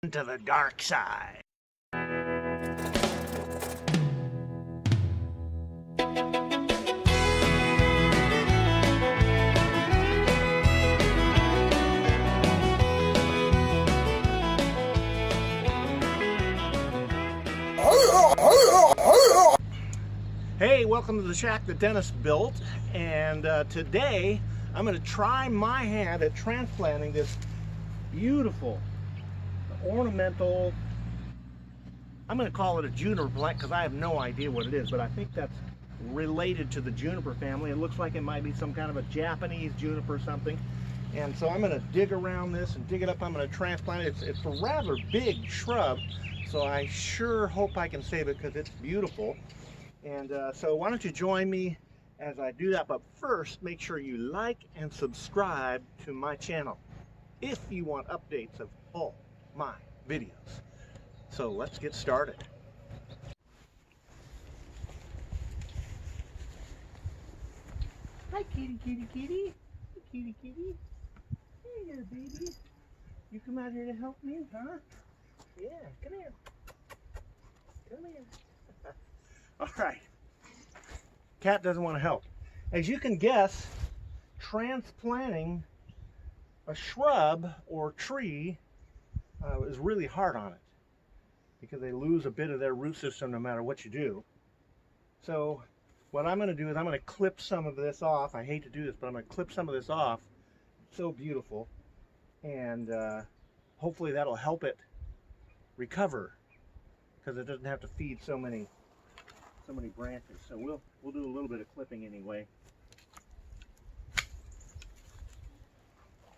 To the dark side. Hey, welcome to the shack that Dennis built, and today I'm going to try my hand at transplanting this beautiful ornamental, I'm going to call it a juniper plant because I have no idea what it is, but I think that's related to the juniper family. It looks like it might be some kind of a Japanese juniper or something. And so I'm going to dig around this and dig it up. I'm going to transplant it. It's a rather big shrub, so I sure hope I can save it because it's beautiful. And so why don't you join me as I do that. But first, make sure you like and subscribe to my channel if you want updates of all my videos. So let's get started. Hi, kitty, kitty, kitty. Hey, kitty, kitty. Hey there, baby. You come out here to help me, huh? Yeah, come here. Come here. All right. Cat doesn't want to help. As you can guess, transplanting a shrub or tree is really hard on it because they lose a bit of their root system no matter what you do. So what I'm going to do is I'm going to clip some of this off. I hate to do this, but I'm going to clip some of this off. It's so beautiful, and hopefully that'll help it recover because it doesn't have to feed so many branches. So we'll do a little bit of clipping anyway.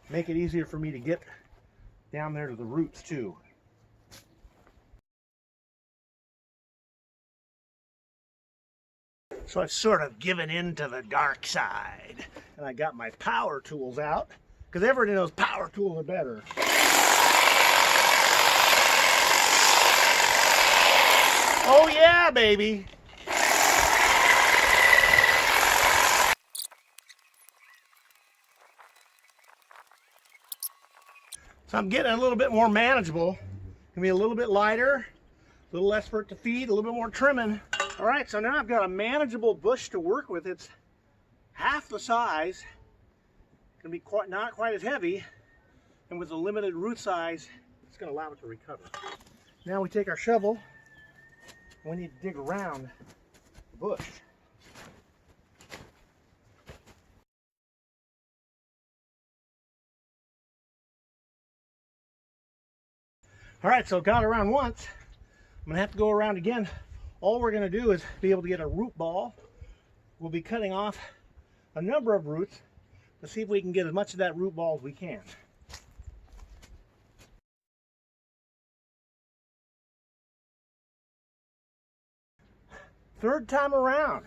Make it easier for me to get down there to the roots too. So I've sort of given in to the dark side, and I got my power tools out because everybody knows power tools are better. Oh yeah, baby. So I'm getting a little bit more manageable. Can be a little bit lighter, a little less for it to feed, a little bit more trimming. All right, so now I've got a manageable bush to work with. It's half the size. It's gonna be not quite as heavy, and with a limited root size, it's gonna allow it to recover. Now we take our shovel, and we need to dig around the bush. All right, so got around once. I'm gonna have to go around again. All we're gonna do is be able to get a root ball. We'll be cutting off a number of roots to see if we can get as much of that root ball as we can. Third time around.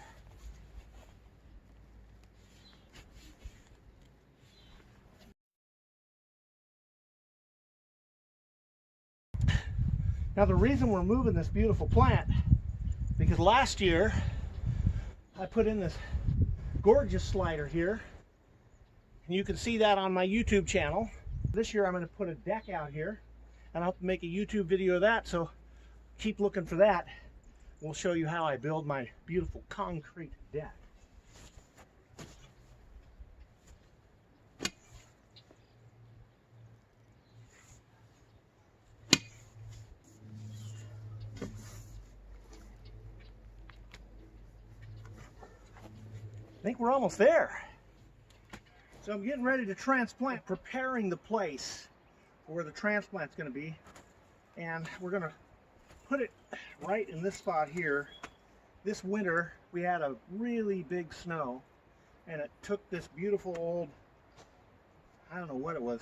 Now the reason we're moving this beautiful plant, because last year I put in this gorgeous slider here, and you can see that on my YouTube channel. This year I'm going to put a deck out here, and I'll have to make a YouTube video of that, so keep looking for that. We'll show you how I build my beautiful concrete deck. I think we're almost there. So I'm getting ready to transplant, preparing the place where the transplant's going to be. And we're going to put it right in this spot here. This winter we had a really big snow, and it took this beautiful old, I don't know what it was,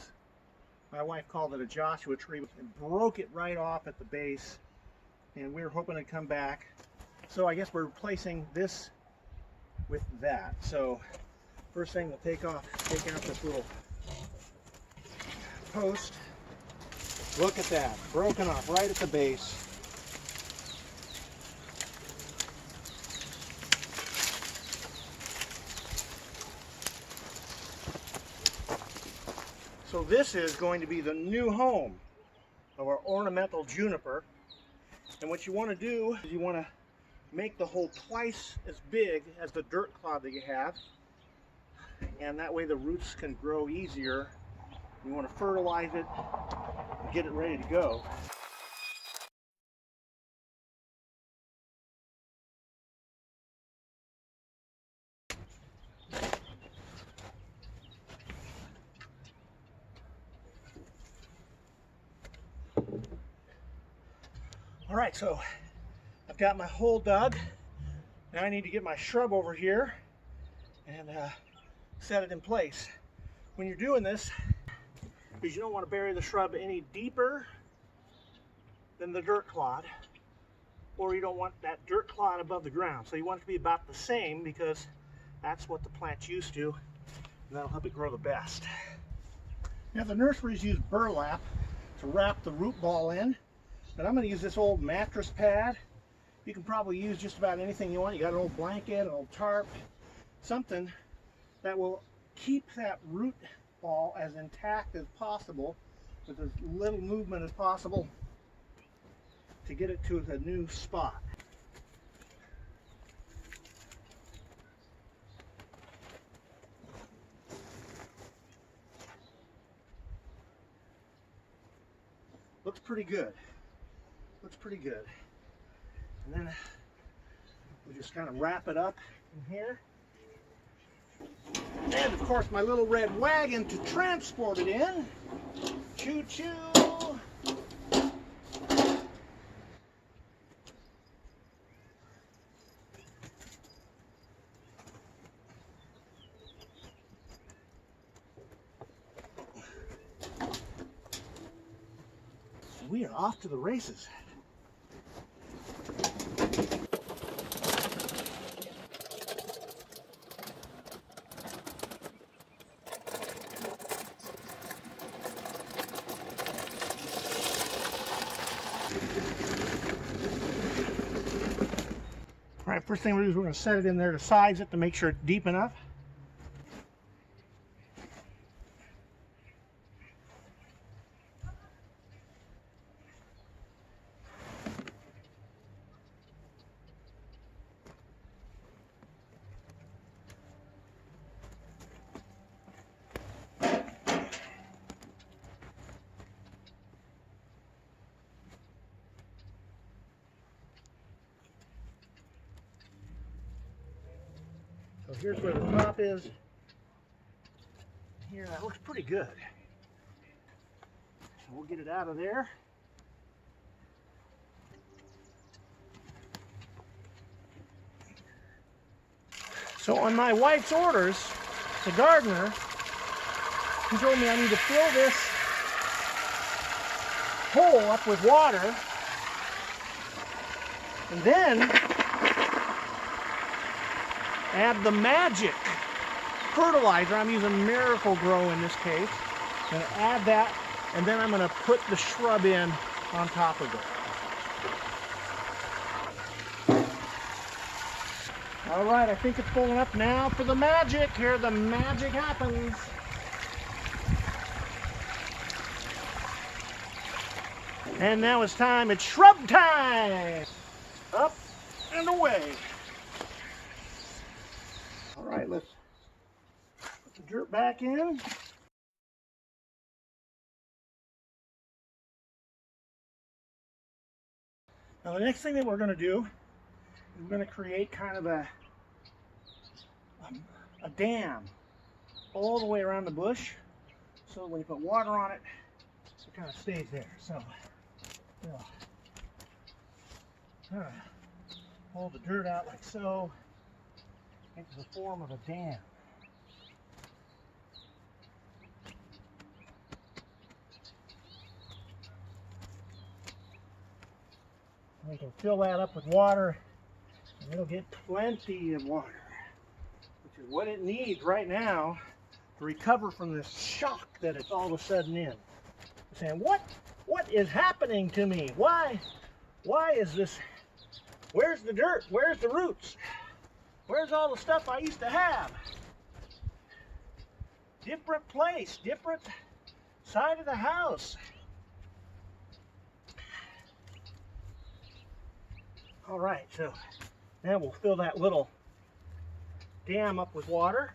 my wife called it a Joshua tree, and broke it right off at the base, and we were hoping to come back. So I guess we're replacing this with that. So first thing we'll take out this little post. Look at that, broken off right at the base. So this is going to be the new home of our ornamental juniper. And what you want to do is you want to make the hole twice as big as the dirt clod that you have, and that way the roots can grow easier. You want to fertilize it and get it ready to go. All right, so I've got my hole dug. Now I need to get my shrub over here and set it in place. When you're doing this, because you don't want to bury the shrub any deeper than the dirt clod, or you don't want that dirt clod above the ground. So you want it to be about the same, because that's what the plant's used to, and that'll help it grow the best. Now the nurseries use burlap to wrap the root ball in, but I'm going to use this old mattress pad. You can probably use just about anything you want. You got an old blanket, an old tarp, something that will keep that root ball as intact as possible with as little movement as possible to get it to the new spot. Looks pretty good. Looks pretty good. And then we just kind of wrap it up in here. And of course my little red wagon to transport it in. Choo-choo! We are off to the races. All right, first thing we're going to do is we're going to set it in there to size it to make sure it's deep enough. So here's where the top is. Here, that looks pretty good. So we'll get it out of there. So on my wife's orders, the gardener, he told me I need to fill this hole up with water, and then add the magic fertilizer. I'm using Miracle Grow in this case. I'm going to add that, and then I'm going to put the shrub in on top of it. All right, I think it's full enough now for the magic. Here the magic happens. And now it's time. It's shrub time. Up and away. All right, let's put the dirt back in. Now the next thing that we're going to do is we're going to create kind of a dam all the way around the bush, so when you put water on it, it kind of stays there. So we'll kind of pull the dirt out like so into the form of a dam. We can fill that up with water, and it'll get plenty of water, which is what it needs right now to recover from this shock that it's all of a sudden in. It's saying, what is happening to me? Why is this? Where's the dirt? Where's the roots? Where's all the stuff I used to have? Different place, different side of the house. All right, so now we'll fill that little dam up with water.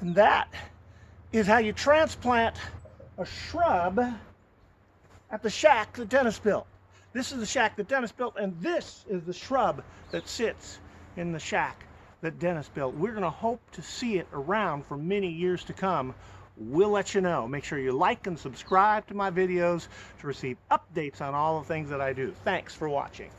And that is how you transplant a shrub at the shack that Dennis built. This is the shack that Dennis built, and this is the shrub that sits in the shack that Dennis built. We're going to hope to see it around for many years to come. We'll let you know. Make sure you like and subscribe to my videos to receive updates on all the things that I do. Thanks for watching.